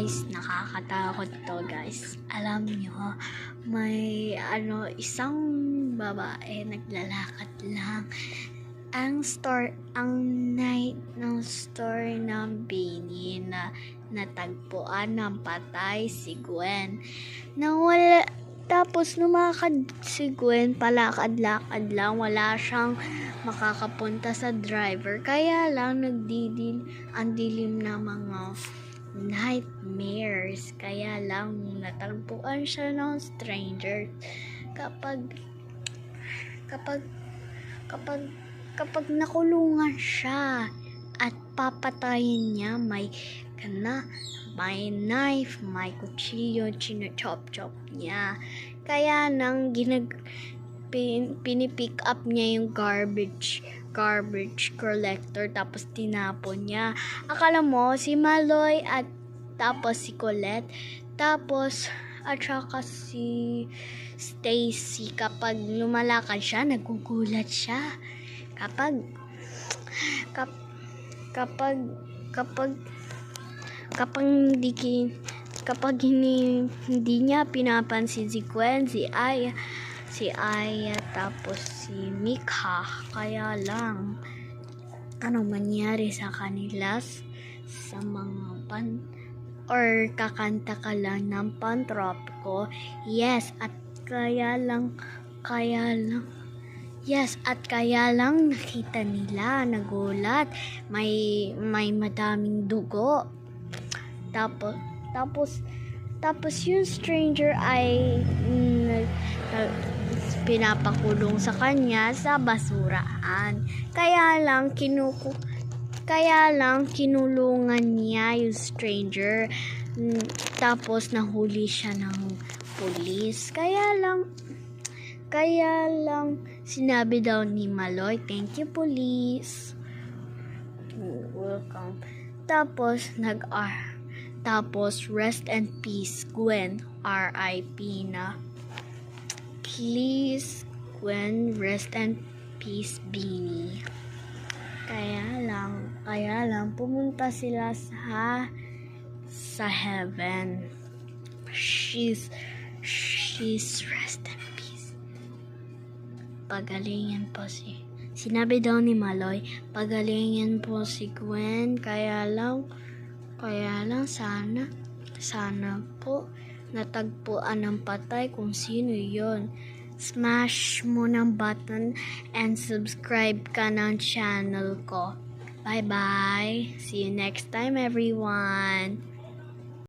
guys, nakakatakot to guys. Alam nyo, may isang babae naglalakad lang. Ang night ng story ng Bini na natagpuan ng patay si Gwen. Tapos lumakad si Gwen, palakad-lakad lang, wala siyang makakapunta sa driver. Kaya lang ang dilim na mga nightmares. Kaya lang natagpuan siya ng stranger. Kapag nakulungan siya at papatayin niya, may knife, may kutsilyo, chino-chop-chop niya. Kaya nang pinipick up niya yung garbage collector, tapos tinapon niya. Akala mo si Maloy at tapos si Colette, tapos at saka si Stacy, kapag lumalakad siya, nagugulat siya. Kapag hindi niya pinapansin si Gwen, si Aya, tapos si Mika. Kaya lang, anong mangyari sa kanila sa mga kakanta ka lang ng pantropiko? Yes, at kaya lang nakita nila, nagulat, may madaming dugo. Tapos yung stranger ay pinapakulong sa kanya sa basuraan. Kaya lang kinulungan niya yung stranger. Tapos nahuli siya ng pulis. Kaya lang sinabi daw ni Maloy, "Thank you, police." Welcome. Tapos rest and peace, Gwen. R.I.P. na. Please, Gwen, rest and peace, Bini. Kaya lang pumunta sila sa heaven. She's rest and peace. Pagalingin po sinabi daw ni Maloy, pagalingin po si Gwen. Kaya lang sana po natagpuan ng patay kung sino yon. Smash mo ng button and subscribe ka ng channel ko. Bye bye. See you next time, everyone.